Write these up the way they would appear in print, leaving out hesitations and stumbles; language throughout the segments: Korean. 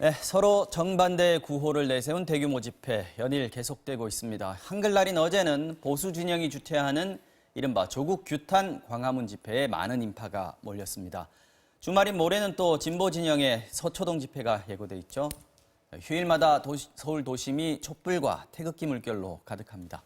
네, 서로 정반대의 구호를 내세운 대규모 집회 연일 계속되고 있습니다. 한글날인 어제는 보수 진영이 주최하는 이른바 조국 규탄 광화문 집회에 많은 인파가 몰렸습니다. 주말인 모레는 또 진보 진영의 서초동 집회가 예고돼 있죠. 휴일마다 서울 도심이 촛불과 태극기 물결로 가득합니다.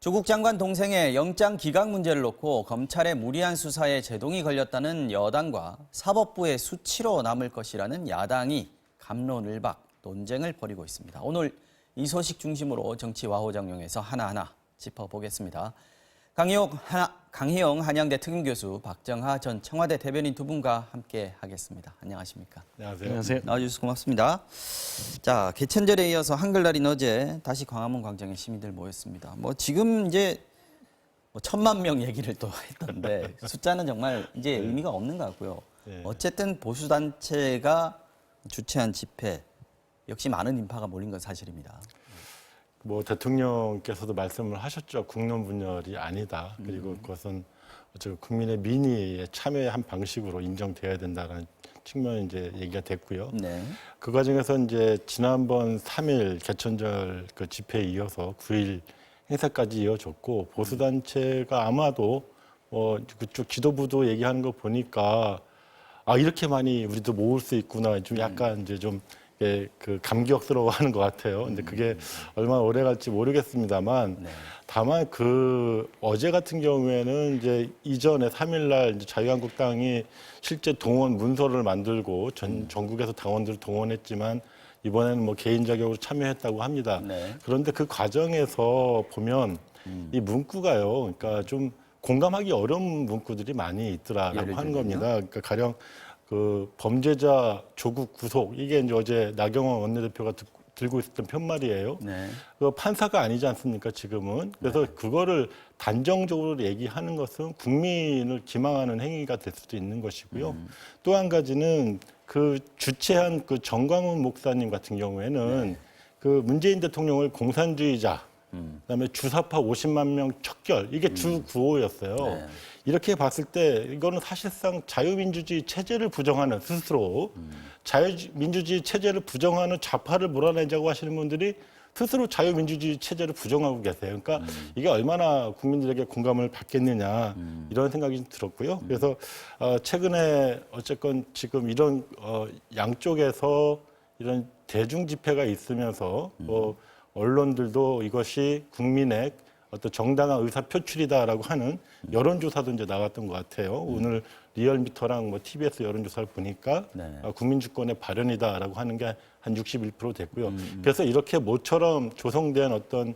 조국 장관 동생의 영장 기각 문제를 놓고 검찰의 무리한 수사에 제동이 걸렸다는 여당과 사법부의 수치로 남을 것이라는 야당이 갑론을박 논쟁을 벌이고 있습니다. 오늘 이 소식 중심으로 정치 와호장룡에서 하나하나 짚어보겠습니다. 강희영 한양대 특임교수, 박정하 전 청와대 대변인 두 분과 함께 하겠습니다. 안녕하십니까? 안녕하세요. 나와주셔서 고맙습니다. 자, 개천절에 이어서 한글날인 어제 다시 광화문 광장에 시민들 모였습니다. 지금 이제 1,000만 명 얘기를 또 했던데 숫자는 정말 이제 의미가 없는 것 같고요. 어쨌든 보수단체가 주최한 집회 역시 많은 인파가 몰린 건 사실입니다. 대통령께서도 말씀을 하셨죠. 국론 분열이 아니다. 그리고 그것은 국민의 민의에 참여의 한 방식으로 인정돼야 된다는 측면이 이제 얘기가 됐고요. 네. 그 과정에서 이제 지난번 3일 개천절 그 집회에 이어서 9일 행사까지 이어졌고 보수단체가 아마도 그쪽 지도부도 얘기하는 거 보니까 이렇게 많이 우리도 모을 수 있구나. 좀 약간 이제 좀 그 감격스러워하는 것 같아요. 근데 그게 얼마나 오래 갈지 모르겠습니다만, 다만 그 어제 같은 경우에는 이제 이전에 3일날 이제 자유한국당이 실제 동원 문서를 만들고 전국에서 당원들을 동원했지만 이번에는 개인 자격으로 참여했다고 합니다. 그런데 그 과정에서 보면 이 문구가요, 그러니까 좀 공감하기 어려운 문구들이 많이 있더라라고 하는 겁니다. 그러니까 가령 그 범죄자 조국 구속, 이게 이제 어제 나경원 원내대표가 들고 있었던 편말이에요. 그 판사가 아니지 않습니까, 지금은. 그래서 그거를 단정적으로 얘기하는 것은 국민을 기망하는 행위가 될 수도 있는 것이고요. 또 한 가지는 그 주최한 그 정광훈 목사님 같은 경우에는 그 문재인 대통령을 공산주의자, 그다음에 주사파 50만 명 척결, 이게 주 구호였어요. 이렇게 봤을 때 이거는 사실상 자유민주주의 체제를 부정하는, 스스로 자유민주주의 체제를 부정하는 좌파를 몰아내자고 하시는 분들이 스스로 자유민주주의 체제를 부정하고 계세요. 그러니까 이게 얼마나 국민들에게 공감을 받겠느냐, 이런 생각이 좀 들었고요. 그래서 최근에 어쨌건 지금 이런 양쪽에서 이런 대중 집회가 있으면서 언론들도 이것이 국민의 어떤 정당한 의사 표출이다라고 하는 여론조사도 이제 나왔던 것 같아요. 오늘 리얼미터랑 TBS 여론조사를 보니까 국민 주권의 발현이다라고 하는 게 한 61% 됐고요. 그래서 이렇게 모처럼 조성된 어떤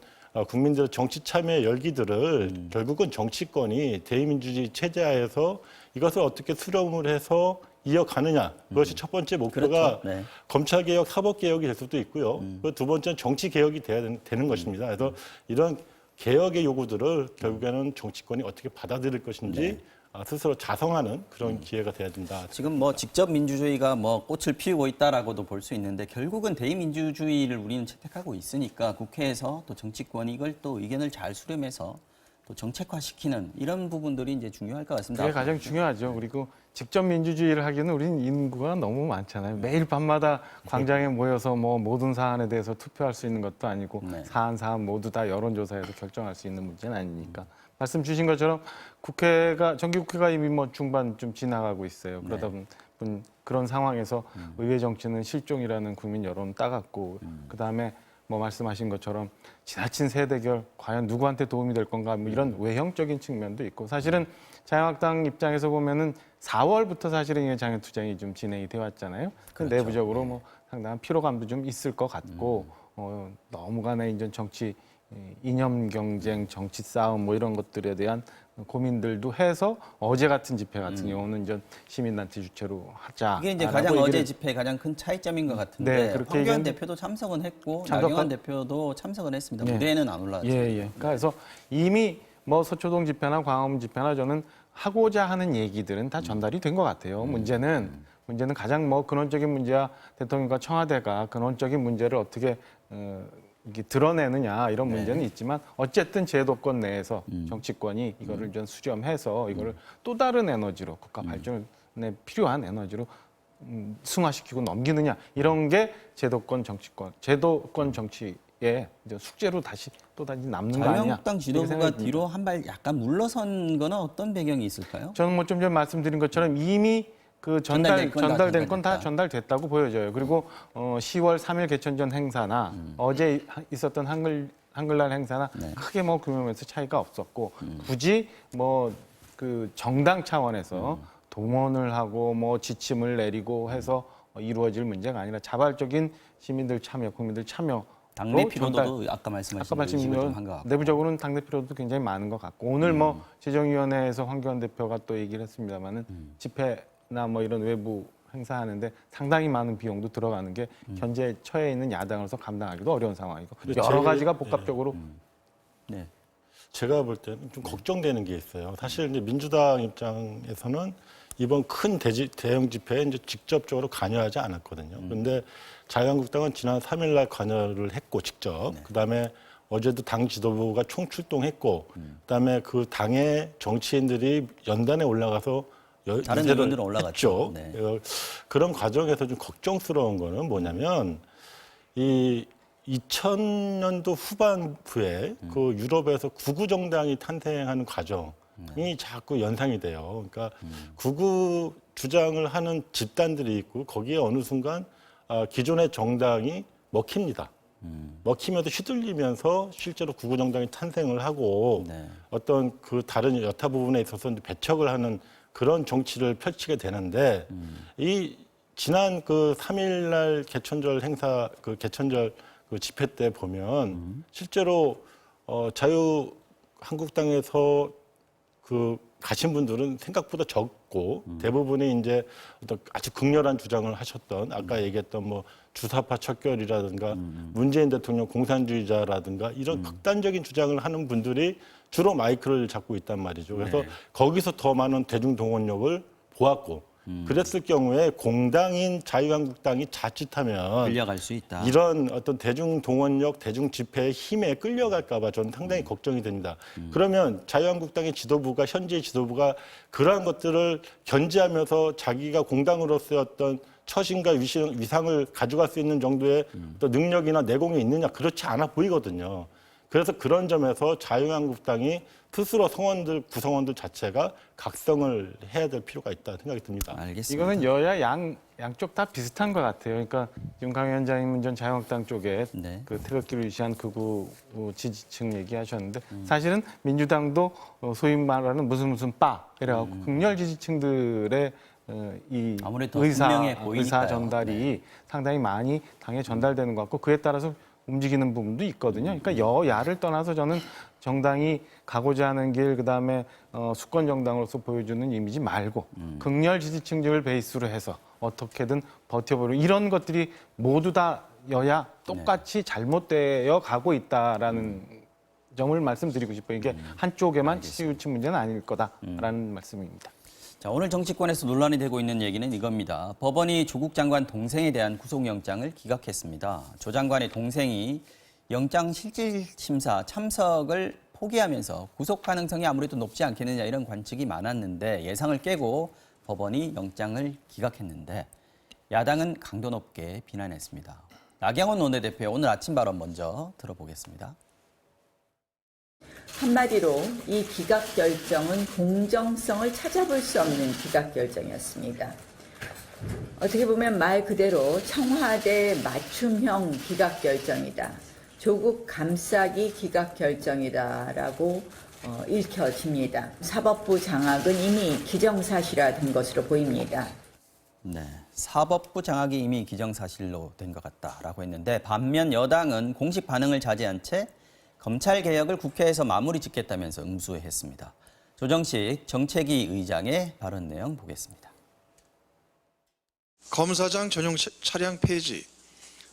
국민들의 정치 참여의 열기들을 결국은 정치권이 대의민주주의 체제하에서 이것을 어떻게 수렴을 해서 이어가느냐. 그것이 첫 번째 목표가 검찰개혁, 사법개혁이 될 수도 있고요. 그 두 번째는 정치개혁이 되는 것입니다. 그래서 이런 개혁의 요구들을 결국에는 정치권이 어떻게 받아들일 것인지 스스로 자성하는 그런 기회가 돼야 된다. 지금 직접 민주주의가 꽃을 피우고 있다라고도 볼 수 있는데 결국은 대의민주주의를 우리는 채택하고 있으니까 국회에서 또 정치권이 이걸 또 의견을 잘 수렴해서 또 정책화시키는 이런 부분들이 이제 중요할 것 같습니다. 그게 가장 중요하죠. 그리고 직접 민주주의를 하기에는 우리는 인구가 너무 많잖아요. 매일 밤마다 광장에 모여서 모든 사안에 대해서 투표할 수 있는 것도 아니고 사안 모두 다 여론조사에서 결정할 수 있는 문제는 아니니까. 말씀 주신 것처럼 정기국회가 이미 중반 좀 지나가고 있어요. 그러다 보면 그런 상황에서 의회 정치는 실종이라는 국민 여론을 따갔고 그다음에 말씀하신 것처럼 지나친 세대결 과연 누구한테 도움이 될 건가 이런 외형적인 측면도 있고 사실은 자유한국당 입장에서 보면은 4월부터 사실은 장애투쟁이 좀 진행이 되어 왔잖아요. 그렇죠. 내부적으로 상당한 피로감도 좀 있을 것 같고 너무간에 이제 정치 이념 경쟁, 정치 싸움 이런 것들에 대한 고민들도 해서 어제 같은 집회 같은 경우는 이제 시민단체 주최로 하자. 이게 이제 가장 어제 집회의 가장 큰 차이점인 것 같은데 황교안 대표도 참석은 했고 나경원 대표도 참석은 했습니다. 무대에는 안 올라왔죠. 그래서 이미 서초동 집회나 광화문 집회나 저는 하고자 하는 얘기들은 다 전달이 된 것 같아요. 문제는 가장 근원적인 문제야 대통령과 청와대가 근원적인 문제를 어떻게 이게 드러내느냐 이런 문제는 있지만 어쨌든 제도권 내에서 정치권이 이거를 좀 수렴해서 이거를 또 다른 에너지로 국가 발전에 필요한 에너지로 승화시키고 넘기느냐 이런 게 제도권 정치의 이제 숙제로 또다시 남는 거 아니냐. 자유한국당 지도부가 뒤로 한 발 약간 물러선 거는 어떤 배경이 있을까요? 저는 뭐 좀 전에 말씀드린 것처럼 이미 그 전달된 건 다 전달됐다고 보여져요. 그리고 10월 3일 개천전 행사나 어제 있었던 한글날 행사나 크게 뭐 규모에서 차이가 없었고 굳이 뭐 그 정당 차원에서 동원을 하고 뭐 지침을 내리고 해서 이루어질 문제가 아니라 자발적인 시민들 참여, 국민들 참여. 당내 피로도도 아까 말씀하신 대로 한것 같고. 내부적으로는 당내 피로도 굉장히 많은 것 같고 오늘 뭐 재정위원회에서 황교안 대표가 또 얘기를 했습니다마는 집회나 뭐 이런 외부 행사하는데 상당히 많은 비용도 들어가는 게 현재 처해 있는 야당으로서 감당하기도 어려운 상황이고 여러 가지가 복합적으로 네. 제가 볼 때는 좀 걱정되는 게 있어요. 사실 이제 민주당 입장에서는 이번 큰 대형 집회에 이제 직접적으로 관여하지 않았거든요. 그런데 자유한국당은 지난 3일날 관여를 했고 직접. 그다음에 어제도 당 지도부가 총출동했고, 그다음에 그 당의 정치인들이 연단에 올라가서 다른 의원들은 올라갔죠. 네. 그런 과정에서 좀 걱정스러운 거는 뭐냐면 이 2000년도 후반부에 그 유럽에서 구구 정당이 탄생하는 과정이 자꾸 연상이 돼요. 그러니까 구구 주장을 하는 집단들이 있고 거기에 어느 순간 기존의 정당이 먹힙니다. 먹히면서 휘둘리면서 실제로 구구 정당이 탄생을 하고 어떤 그 다른 여타 부분에 있어서 배척을 하는 그런 정치를 펼치게 되는데 이 지난 그 3일날 개천절 행사 그 개천절 그 집회 때 보면 실제로 자유한국당에서 그 가신 분들은 생각보다 적고 대부분이 이제 어떤 아주 극렬한 주장을 하셨던 아까 얘기했던 뭐 주사파 척결이라든가 문재인 대통령 공산주의자라든가 이런 극단적인 주장을 하는 분들이 주로 마이크를 잡고 있단 말이죠. 그래서 거기서 더 많은 대중 동원력을 보았고 그랬을 경우에 공당인 자유한국당이 자칫하면 끌려갈 수 있다. 이런 어떤 대중 동원력, 대중 집회의 힘에 끌려갈까 봐 저는 상당히 걱정이 됩니다. 그러면 자유한국당의 지도부가 현재 지도부가 그러한 것들을 견제하면서 자기가 공당으로서의 어떤 처신과 위상을 가져갈 수 있는 정도의 또 능력이나 내공이 있느냐 그렇지 않아 보이거든요. 그래서 그런 점에서 자유한국당이 스스로 구성원들 자체가 각성을 해야 될 필요가 있다 생각이 듭니다. 알겠습니다. 이거는 여야 양쪽 다 비슷한 것 같아요. 그러니까 지금 강 위원장님은 전 자유한국당 쪽에 그 태극기를 유시한 극우 지지층 얘기하셨는데 사실은 민주당도 소위 말하는 무슨 빠 이래갖고 극렬 지지층들의 이 아무래도 분명해 보이니까요. 의사 전달이 상당히 많이 당에 전달되는 것 같고 그에 따라서 움직이는 부분도 있거든요. 그러니까 여야를 떠나서 저는 정당이 가고자 하는 길, 그다음에 수권 정당으로서 보여주는 이미지 말고 극렬 지지층을 베이스로 해서 어떻게든 버텨보려 이런 것들이 모두 다 여야 똑같이 잘못되어 가고 있다라는 점을 말씀드리고 싶어요. 이게 한쪽에만 치우친 문제는 아닐 거다라는 말씀입니다. 자, 오늘 정치권에서 논란이 되고 있는 얘기는 이겁니다. 법원이 조국 장관 동생에 대한 구속영장을 기각했습니다. 조 장관의 동생이 영장실질심사 참석을 포기하면서 구속 가능성이 아무래도 높지 않겠느냐 이런 관측이 많았는데 예상을 깨고 법원이 영장을 기각했는데 야당은 강도 높게 비난했습니다. 나경원 원내대표의 오늘 아침 발언 먼저 들어보겠습니다. 한마디로 이 기각 결정은 공정성을 찾아볼 수 없는 기각 결정이었습니다. 어떻게 보면 말 그대로 청와대 맞춤형 기각 결정이다. 조국 감싸기 기각 결정이다라고 읽혀집니다. 사법부 장악은 이미 기정사실화된 것으로 보입니다. 네, 사법부 장악이 이미 기정사실로 된 것 같다라고 했는데 반면 여당은 공식 반응을 자제한 채 검찰개혁을 국회에서 마무리 짓겠다면서 응수했습니다. 조정식 정책위 의장의 발언 내용 보겠습니다. 검사장 전용 차량 폐지,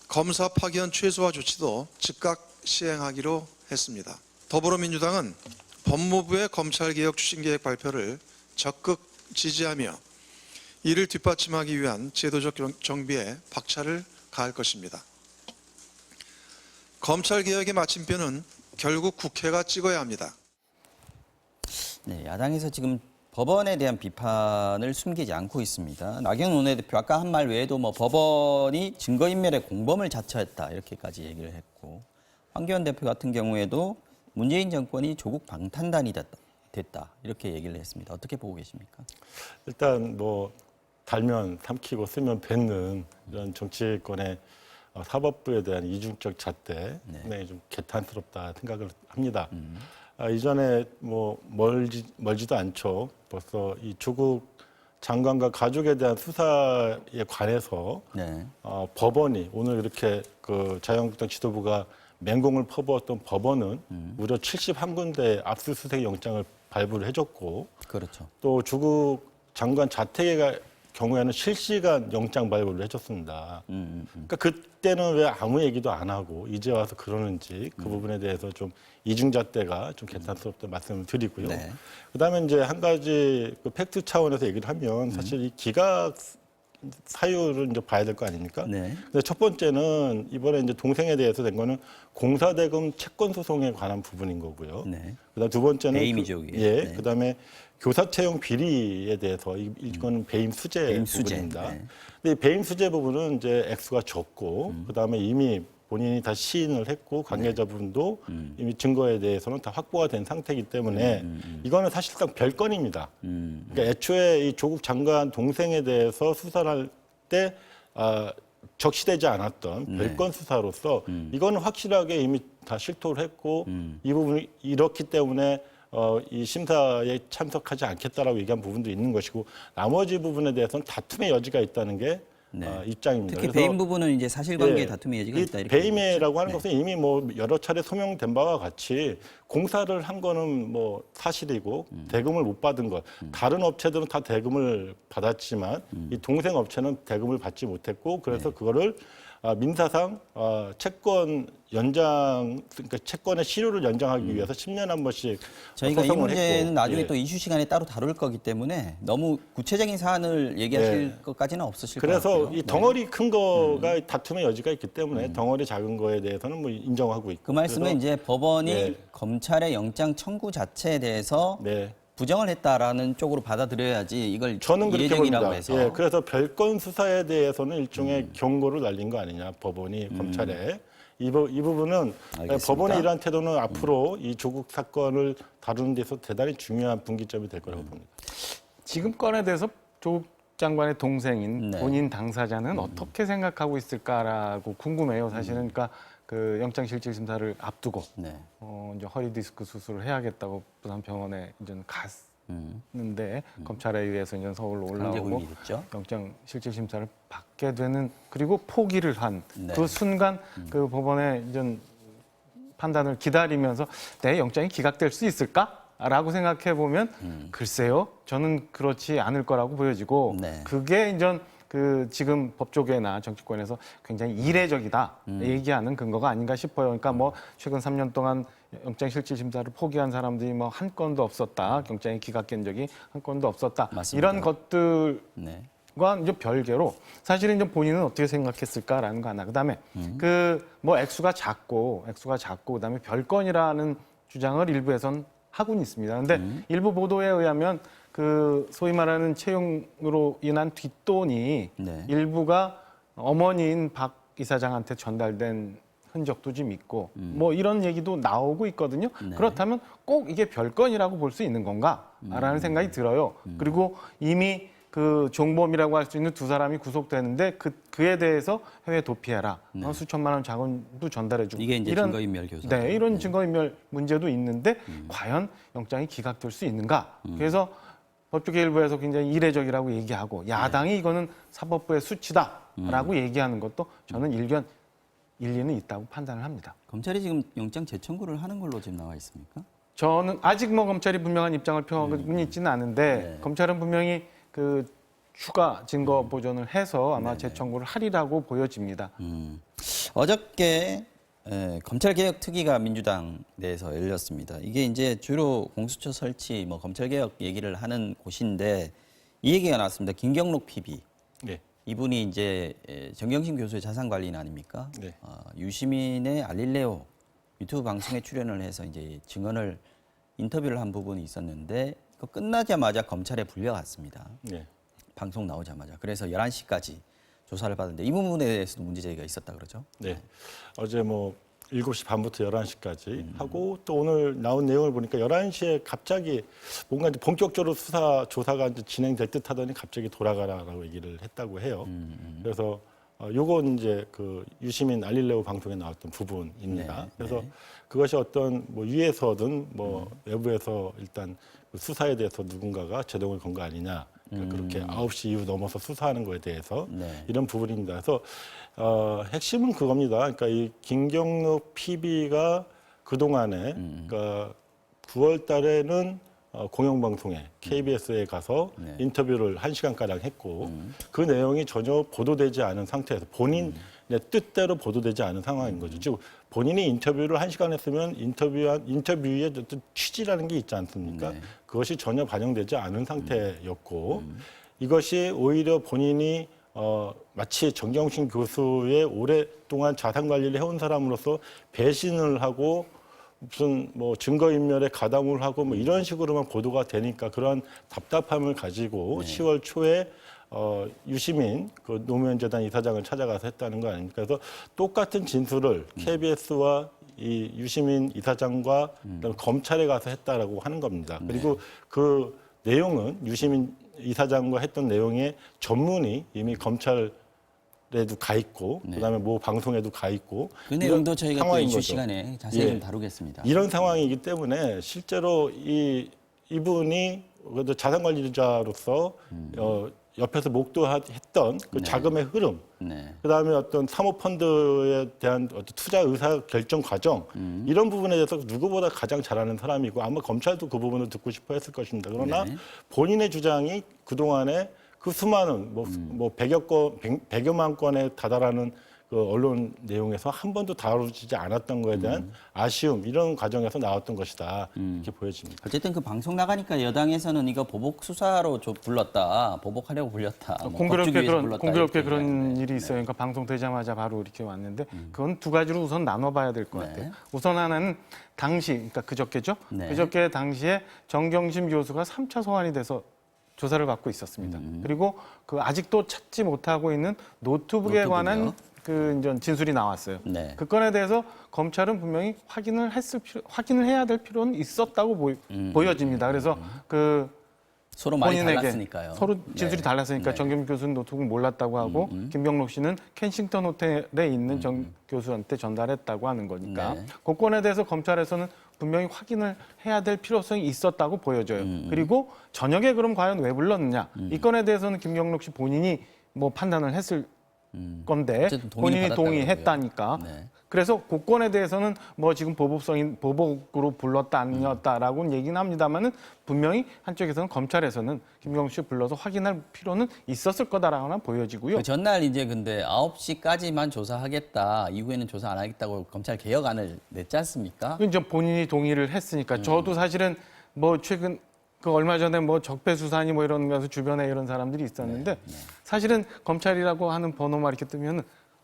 검사 파견 최소화 조치도 즉각 시행하기로 했습니다. 더불어민주당은 법무부의 검찰개혁 추진계획 발표를 적극 지지하며 이를 뒷받침하기 위한 제도적 정비에 박차를 가할 것입니다. 검찰개혁의 마침표는 결국 국회가 찍어야 합니다. 네, 야당에서 지금 법원에 대한 비판을 숨기지 않고 있습니다. 나경원 원내대표 아까 한 말 외에도 뭐 법원이 증거인멸의 공범을 자처했다 이렇게까지 얘기를 했고 황교안 대표 같은 경우에도 문재인 정권이 조국 방탄단이 됐다 이렇게 얘기를 했습니다. 어떻게 보고 계십니까? 일단 뭐 달면 삼키고 쓰면 뱉는 이런 정치권의 사법부에 대한 이중적 잣대 상당히 좀 개탄스럽다 생각을 합니다. 이전에 뭐 멀지도 않죠. 벌써 이 조국 장관과 가족에 대한 수사에 관해서 네. 법원이 오늘 이렇게 그 자유한국당 지도부가 맹공을 퍼부었던 법원은 무려 71군데 압수수색 영장을 발부를 해줬고 그렇죠. 또 조국 장관 자택의 경우에는 실시간 영장 발부를 해줬습니다. 그러니까 그때는 왜 아무 얘기도 안 하고 이제 와서 그러는지 그 부분에 대해서 좀 이중잣대가 좀 개탄스럽다 말씀을 드리고요. 네. 그다음에 이제 한 가지 그 팩트 차원에서 얘기를 하면 사실 이 기각 사유를 이제 봐야 될 거 아닙니까? 네. 근데 첫 번째는 이번에 이제 동생에 대해서 된 거는 공사대금 채권 소송에 관한 부분인 거고요. 네. 그다음 두 번째는 배임이죠, 이게. 예. 네. 그다음에 교사 채용 비리에 대해서 이거는 배임 수재 배임 수재, 부분입니다. 네. 근데 이 배임 수재 부분은 이제 액수가 적고 그다음에 이미 본인이 다 시인을 했고 관계자분도 이미 증거에 대해서는 다 확보가 된 상태이기 때문에 이거는 사실상 별건입니다. 그러니까 애초에 이 조국 장관 동생에 대해서 수사를 할 때 적시되지 않았던 별건 수사로서 이거는 확실하게 이미 다 실토를 했고 이 부분이 이렇기 때문에 이 심사에 참석하지 않겠다라고 얘기한 부분도 있는 것이고 나머지 부분에 대해서는 다툼의 여지가 있다는 게 입장입니다. 특히 그래서 배임 부분은 이제 사실관계 예, 다툼의 여지가 이 있다 이렇게 배임이라고 하는 보겠죠. 것은 이미 뭐 여러 차례 소명된 바와 같이 공사를 한 거는 뭐 사실이고 대금을 못 받은 것. 다른 업체들은 다 대금을 받았지만 이 동생 업체는 대금을 받지 못했고 그래서 그거를 민사상 채권 연장 그러니까 채권의 실효를 연장하기 위해서 10년에 한 번씩 저희가 이 소송을 문제는 했고. 나중에 예. 또 이슈 시간에 따로 다룰 거기 때문에 너무 구체적인 사안을 얘기하실 것까지는 없으실 것 그래서 같고요. 이 덩어리 큰 거가 다툼의 여지가 있기 때문에 덩어리 작은 거에 대해서는 뭐 인정하고 있고. 그 말씀은 그래서 이제 법원이 네. 검찰의 영장 청구 자체에 대해서 네. 부정을 했다라는 쪽으로 받아들여야지 이걸 저는 그렇게 이례적이라고 봅니다. 해서 예, 그래서 별건 수사에 대해서는 일종의 경고를 날린 거 아니냐, 법원이 검찰에. 이 부분은 알겠습니다. 법원의 이러한 태도는 앞으로 이 조국 사건을 다루는 데서 대단히 중요한 분기점이 될 거라고 봅니다. 지금 건에 대해서 조국 장관의 동생인 네. 본인 당사자는 어떻게 생각하고 있을까라고 궁금해요. 사실은 그러니까 그 영장실질심사를 앞두고 네. 이제 허리 디스크 수술을 해야겠다고 부산병원에 이제 갔는데 검찰에 의해서 이제 서울로 강제 올라오고 구입이 됐죠. 영장실질심사를 받게 되는 그리고 포기를 한 그 네. 순간 그 법원의 이제 판단을 기다리면서 내 영장이 기각될 수 있을까라고 생각해 보면 글쎄요, 저는 그렇지 않을 거라고 보여지고 네. 그게 이제 그 지금 법조계나 정치권에서 굉장히 이례적이다 얘기하는 근거가 아닌가 싶어요. 그러니까 뭐 최근 3년 동안 영장실질심사를 포기한 사람들이 뭐 한 건도 없었다, 영장이 기각된 적이 한 건도 없었다. 맞습니다. 이런 것들. 네. 과 이제 별개로 사실은 이제 본인은 어떻게 생각했을까라는 거 하나. 그다음에 그 뭐 액수가 작고 그다음에 별건이라는 주장을 일부에선 하고는 있습니다. 근데 일부 보도에 의하면 그 소위 말하는 채용으로 인한 뒷돈이 네. 일부가 어머니인 박 이사장한테 전달된 흔적도 좀 있고 뭐 이런 얘기도 나오고 있거든요. 네. 그렇다면 꼭 이게 별건이라고 볼 수 있는 건가라는 생각이 들어요. 그리고 이미 그 종범이라고 할 수 있는 두 사람이 구속되는데 그에 대해서 해외 도피해라. 수천만 원 자금도 전달해주고 이게 이제 이런, 증거인멸 교사. 네, 이런 증거인멸 문제도 있는데 과연 영장이 기각될 수 있는가? 그래서 법조계 일부에서 굉장히 이례적이라고 얘기하고 야당이 이거는 사법부의 수치다라고 얘기하는 것도 저는 일리는 있다고 판단을 합니다. 검찰이 지금 영장 재청구를 하는 걸로 지금 나와 있습니까? 저는 아직 뭐 검찰이 분명한 입장을 표하고 있지는 않은데 네. 검찰은 분명히 그 추가 증거 보존을 해서 아마 재청구를 하리라고 보여집니다. 어저께 검찰개혁 특위가 민주당 내에서 열렸습니다. 이게 이제 주로 공수처 설치, 뭐 검찰개혁 얘기를 하는 곳인데 이 얘기가 나왔습니다. 김경록 PB. 네. 이분이 이제 정경심 교수의 자산관리인 아닙니까? 네. 유시민의 알릴레오 유튜브 방송에 출연을 해서 이제 증언을 인터뷰를 한 부분이 있었는데 그 끝나자마자 검찰에 불려갔습니다. 네. 방송 나오자마자. 그래서 11시까지 조사를 받았는데 이 부분에 대해서도 문제 제기가 있었다 그러죠. 네. 어제 뭐 7시 반부터 11시까지 하고 또 오늘 나온 내용을 보니까 11시에 갑자기 뭔가 이제 본격적으로 수사 조사가 이제 진행될 듯 하더니 갑자기 돌아가라라고 얘기를 했다고 해요. 그래서 요건 이제 그 유시민 알릴레오 방송에 나왔던 부분입니다. 네, 그래서 네. 그것이 어떤 뭐 위에서든 뭐 외부에서 일단 그 수사에 대해서 누군가가 제동을 건 거 아니냐. 그러니까 그렇게 9시 이후 넘어서 수사하는 거에 대해서 네. 이런 부분입니다. 그래서 핵심은 그겁니다. 그러니까 이 김경록 PB가 그 동안에 그러니까 9월 달에는 공영방송에 KBS에 가서 네. 인터뷰를 1시간가량 했고 그 내용이 전혀 보도되지 않은 상태에서 본인의 뜻대로 보도되지 않은 상황인 거죠. 즉 본인이 인터뷰를 1시간 했으면 인터뷰의 어떤 취지라는 게 있지 않습니까? 네. 그것이 전혀 반영되지 않은 상태였고 이것이 오히려 본인이 마치 정경심 교수의 오랫동안 자산 관리를 해온 사람으로서 배신을 하고 무슨 뭐 증거인멸에 가담을 하고 뭐 이런 식으로만 보도가 되니까 그런 답답함을 가지고 10월 초에 유시민 그 노무현재단 이사장을 찾아가서 했다는 거 아닙니까? 그래서 똑같은 진술을 KBS와 이 유시민 이사장과 그다음에 검찰에 가서 했다라고 하는 겁니다. 그리고 그 내용은 유시민 이사장과 했던 내용의 전문이 이미 검찰에도 가 있고 그다음에 뭐 방송에도 가 있고 그 내용도 이런 저희가 또 상황인 이슈 거죠. 시간에 자세히 예. 좀 다루겠습니다. 이런 상황이기 때문에 실제로 이분이 그래도 자산관리자로서 옆에서 목도했던 그 네. 자금의 흐름, 네. 그다음에 어떤 사모펀드에 대한 어떤 투자 의사 결정 과정 이런 부분에 대해서 누구보다 가장 잘 아는 사람이고 아마 검찰도 그 부분을 듣고 싶어 했을 것입니다. 그러나 네. 본인의 주장이 그동안에 그 수많은 뭐 100여만 건에 다달하는 그 언론 내용에서 한 번도 다루지 않았던 거에 대한 아쉬움 이런 과정에서 나왔던 것이다 이렇게 보여집니다. 어쨌든 그 방송 나가니까 여당에서는 이거 보복 수사로 불렀다, 보복하려고 불렸다, 뭐 겁주기 위해서 불렀다, 공교롭게 이렇게 그런 얘기하는데. 일이 있어요. 그러니까 방송 되자마자 바로 이렇게 왔는데 그건 두 가지로 우선 나눠봐야 될 것 네. 같아요. 우선 하나는 당시, 그러니까 그저께죠. 네. 그저께 당시에 정경심 교수가 3차 소환이 돼서 조사를 받고 있었습니다. 그리고 그 아직도 찾지 못하고 있는 노트북에 노트북이요? 관한 그 이제 진술이 나왔어요. 네. 그 건에 대해서 검찰은 분명히 확인을 해야 될 필요는 있었다고 보여집니다. 그래서 그 서로 많이 본인에게 달랐으니까요. 서로 진술이 네. 달랐으니까 네. 정경심 교수는 노트북 몰랐다고 하고 김경록 씨는 켄싱턴 호텔에 있는 정 교수한테 전달했다고 하는 거니까 네. 그 건에 대해서 검찰에서는 분명히 확인을 해야 될 필요성이 있었다고 보여져요. 그리고 저녁에 그럼 과연 왜 불렀느냐? 이 건에 대해서는 김경록 씨 본인이 뭐 판단을 했을 건데 어쨌든 본인이 동의받았다고 동의했다니까. 그러고요. 네. 그래서 그 건에 대해서는 뭐 지금 보복으로 불렀다 아니었다라고는 얘기는 합니다만은 분명히 한쪽에서는 검찰에서는 김경록 씨 불러서 확인할 필요는 있었을 거다라고는 보여지고요. 그 전날 이제 근데 9시까지만 조사하겠다, 이후에는 조사 안 하겠다고 검찰 개혁안을 냈지 않습니까? 이제 본인이 동의를 했으니까 저도 사실은 뭐 최근 그 얼마 전에 뭐 적폐 수사니 뭐 이런 면서 주변에 이런 사람들이 있었는데 사실은 검찰이라고 하는 번호만 이렇게 뜨면은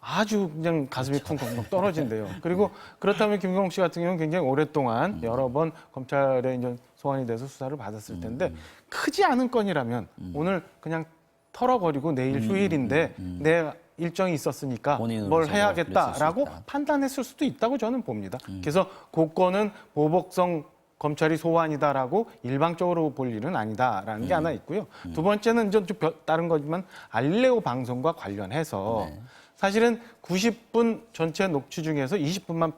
아주 그냥 가슴이 쿵쿵 떨어진대요. 그리고 그렇다면 김경록 씨 같은 경우는 굉장히 오랫동안 여러 번 검찰에 이제 소환이 돼서 수사를 받았을 텐데 크지 않은 건이라면 오늘 그냥 털어버리고 내일 휴일인데 내 일정이 있었으니까 본인으로서 뭘 그랬을 해야겠다라고 수 있다. 판단했을 수도 있다고 저는 봅니다. 그래서 그 건은 보복성 검찰이 소환이다라고 일방적으로 볼 일은 아니다라는 게 하나 있고요. 두 번째는 좀 다른 거지만 알릴레오 방송과 관련해서 사실은 90분 전체 녹취 중에서 20분만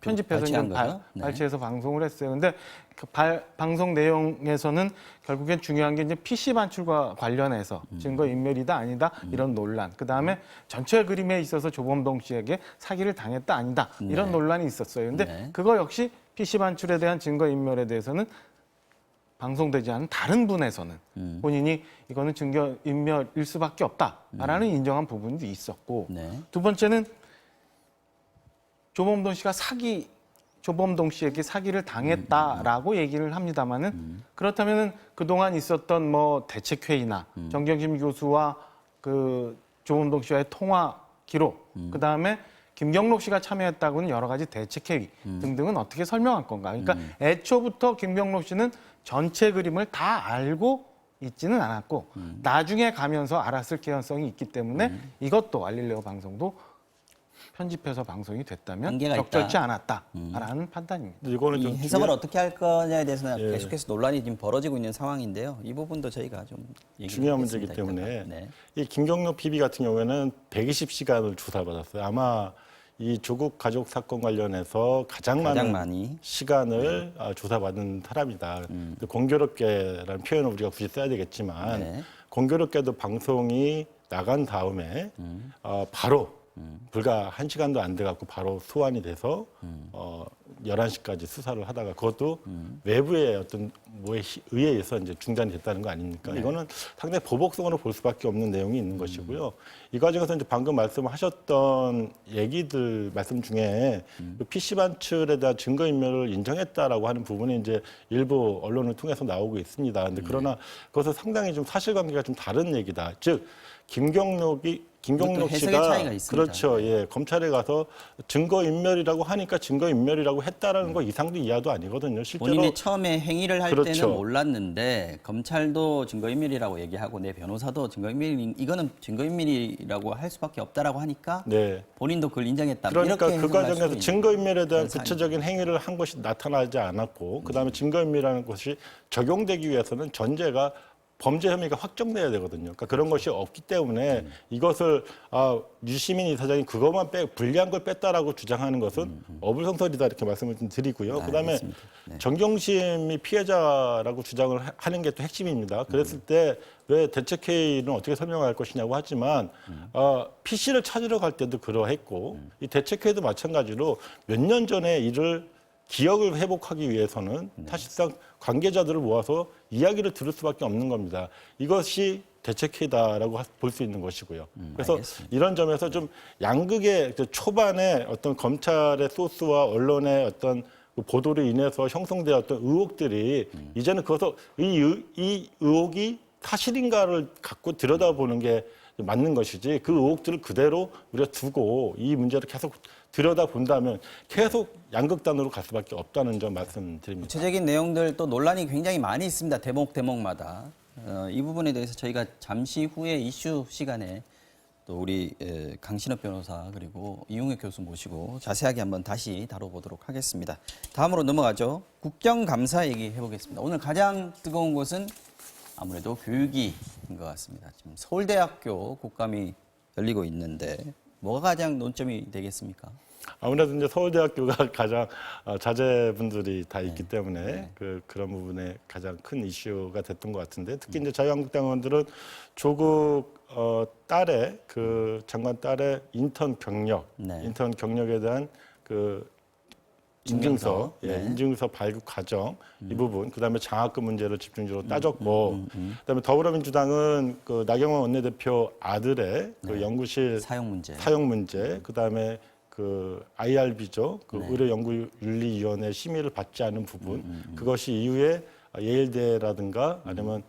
편집해서 발췌한 이제 거죠? 네. 발췌해서 방송을 했어요. 근데 그 방송 내용에서는 결국엔 중요한 게 이제 PC 반출과 관련해서 증거 인멸이다 아니다 이런 논란. 그다음에 전체 그림에 있어서 조범동 씨에게 사기를 당했다 아니다 이런 논란이 있었어요. 근데 네. 그거 역시 PC 반출에 대한 증거 인멸에 대해서는 방송되지 않은 다른 분에서는 본인이 이거는 증거 인멸일 수밖에 없다라는 인정한 부분도 있었고 네. 두 번째는 조범동 씨에게 사기를 당했다라고 얘기를 합니다만은 그렇다면은 그동안 있었던 뭐 대책회의나 정경심 교수와 그 조범동 씨와의 통화 기록, 그다음에 김경록 씨가 참여했다고는 여러 가지 대책회의 등등은 어떻게 설명할 건가? 그러니까 애초부터 김경록 씨는 전체 그림을 다 알고 있지는 않았고 나중에 가면서 알았을 개연성이 있기 때문에 이것도 알릴레오 방송도 편집해서 방송이 됐다면 한계가 적절치 있다. 않았다라는 판단입니다. 이거는 이 좀 해석을 중요- 어떻게 할 거냐에 대해서는 예. 계속해서 논란이 지금 벌어지고 있는 상황인데요. 이 부분도 저희가 좀 얘기를 중요한 하겠습니다, 문제이기 때문에 이따가. 네. 이 김경록 PB 같은 경우에는 120시간을 조사받았어요. 아마 이 조국 가족 사건 관련해서 가장 많은 시간을 조사받은 사람이다. 공교롭게라는 표현을 우리가 굳이 써야 되겠지만 네. 공교롭게도 방송이 나간 다음에 바로 불과 1시간도 안 돼갖고 바로 소환이 돼서 11시까지 수사를 하다가 그것도 외부의 어떤 뭐에 의해서 이제 중단이 됐다는 거 아닙니까? 이거는 상당히 보복성으로 볼 수밖에 없는 내용이 있는 것이고요. 이 과정에서 이제 방금 말씀하셨던 얘기들 말씀 중에 그 PC방 측에 대한 증거인멸을 인정했다라고 하는 부분이 이제 일부 언론을 통해서 나오고 있습니다. 근데 그러나 그것은 상당히 좀 사실관계가 좀 다른 얘기다. 즉 김경록 그것도 해석의 씨가 차이가 있습니다. 그렇죠. 예, 검찰에 가서 증거인멸이라고 하니까 증거인멸이라고 했다라는 거 이상도 이하도 아니거든요. 실제로 본인이 처음에 행위를 할 그렇죠. 때는 몰랐는데 검찰도 증거인멸이라고 얘기하고 내 변호사도 이거는 증거인멸이라고 할 수밖에 없다라고 하니까 네. 본인도 그걸 인정했다. 그러니까 이렇게 그 해석할 수도 과정에서 있는 증거인멸에 대한 그런 구체적인 행위를 한 것이 나타나지 않았고 그다음에 증거인멸이라는 것이 적용되기 위해서는 전제가 범죄 혐의가 확정돼야 되거든요. 그러니까 그런 것이 없기 때문에 이것을 유시민 이사장이 그것만 불리한 걸 뺐다라고 주장하는 것은 어불성설이다 이렇게 말씀을 좀 드리고요. 그다음에 알겠습니다. 네. 정경심이 피해자라고 주장을 하는 게 또 핵심입니다. 그랬을 때 왜 대책회의는 어떻게 설명할 것이냐고 하지만 PC를 찾으러 갈 때도 그러했고 이 대책회의도 마찬가지로 몇 년 전에 이를 기억을 회복하기 위해서는 사실상 관계자들을 모아서 이야기를 들을 수밖에 없는 겁니다. 이것이 대책회의다라고 볼 수 있는 것이고요. 그래서 알겠습니다. 이런 점에서 좀 양극의 초반에 어떤 검찰의 소스와 언론의 어떤 그 보도로 인해서 형성되었던 의혹들이 이제는 그것을 이 의혹이 사실인가를 갖고 들여다보는 게 맞는 것이지 그 의혹들을 그대로 우리가 두고 이 문제를 계속 들여다본다면 계속 양극단으로 갈 수밖에 없다는 점 말씀드립니다. 구체적인 내용들 또 논란이 굉장히 많이 있습니다. 대목마다. 이 부분에 대해서 저희가 잠시 후에 이슈 시간에 또 우리 강신업 변호사 그리고 이용혁 교수 모시고 자세하게 한번 다시 다뤄보도록 하겠습니다. 다음으로 넘어가죠. 국정감사 얘기해 보겠습니다. 오늘 가장 뜨거운 곳은 아무래도 교육위인 것 같습니다. 지금 서울대학교 국감이 열리고 있는데 뭐가 가장 논점이 되겠습니까? 아무래도 이제 서울대학교가 가장 자제분들이 다 있기 때문에 그런 부분에 가장 큰 이슈가 됐던 것 같은데 특히 이제 자유한국당 의원들은 조국 딸의 그 장관 딸의 인턴 경력에 대한 그 인증서, 인증서 발급 과정 이 부분, 그다음에 장학금 문제를 집중적으로 따졌고, 그다음에 더불어민주당은 그 나경원 원내대표 아들의 그 연구실 사용 문제, 그다음에 그 IRB죠, 그 의료연구윤리위원회 심의를 받지 않은 부분, 그것이 이후에 예일대라든가 아니면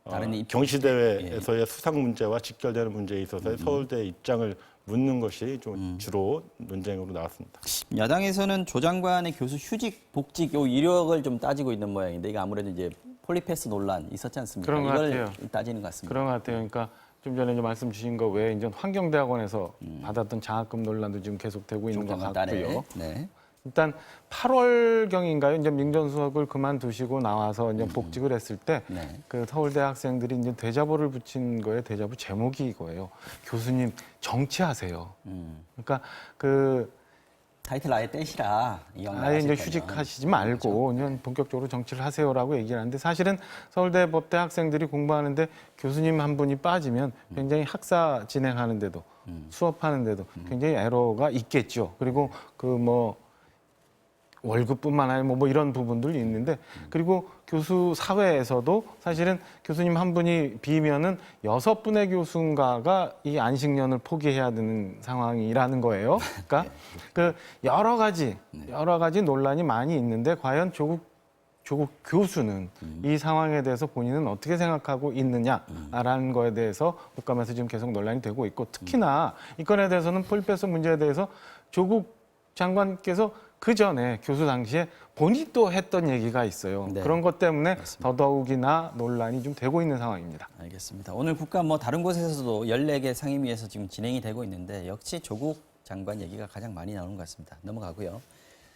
다른 경시대회에서의 수상 문제와 직결되는 문제에 있어서의 서울대 입장을 묻는 것이 좀 주로 논쟁으로 나왔습니다. 야당에서는 조 장관의 교수 휴직, 복직 요 이력을 좀 따지고 있는 모양인데 이게 아무래도 이제 폴리패스 논란 있었지 않습니까? 그런 것 이걸 같아요. 따지는 것 같습니다. 그런 것 같아요. 그러니까 좀 전에 이제 말씀 주신 거 외에 이제 환경대학원에서 받았던 장학금 논란도 지금 계속되고 있는 것 장관 같고요. 딸의, 네. 일단 8월경인가요? 이제 민정수석을 그만두시고 나와서 이제 복직을 했을 때 그 서울대 학생들이 이제 대자보를 붙인 거에 대자보 제목이 이거예요. 교수님 정치하세요. 그러니까 그 타이틀 아예 떼시라. 아예 이제 휴직하시지 말고 그냥 본격적으로 정치를 하세요라고 얘기를 하는데 사실은 서울대 법대 학생들이 공부하는데 교수님 한 분이 빠지면 굉장히 학사 진행하는데도 수업하는데도 굉장히 에러가 있겠죠. 그리고 그 뭐 월급뿐만 아니라 뭐 이런 부분들이 있는데 그리고 교수 사회에서도 사실은 교수님 한 분이 비면은 6분의 교수인가가 이 안식년을 포기해야 되는 상황이라는 거예요. 그러니까 그 여러 가지 논란이 많이 있는데 과연 조국 조국 교수는 이 상황에 대해서 본인은 어떻게 생각하고 있느냐라는 거에 대해서 국감에서 지금 계속 논란이 되고 있고 특히나 이 건에 대해서는 폴배송 문제에 대해서 조국 장관께서 그 전에 교수 당시에 본인이 또 했던 얘기가 있어요. 네. 그런 것 때문에 맞습니다. 더더욱이나 논란이 좀 되고 있는 상황입니다. 알겠습니다. 오늘 국감 뭐 다른 곳에서도 14개 상임위에서 지금 진행이 되고 있는데 역시 조국 장관 얘기가 가장 많이 나오는 것 같습니다. 넘어가고요.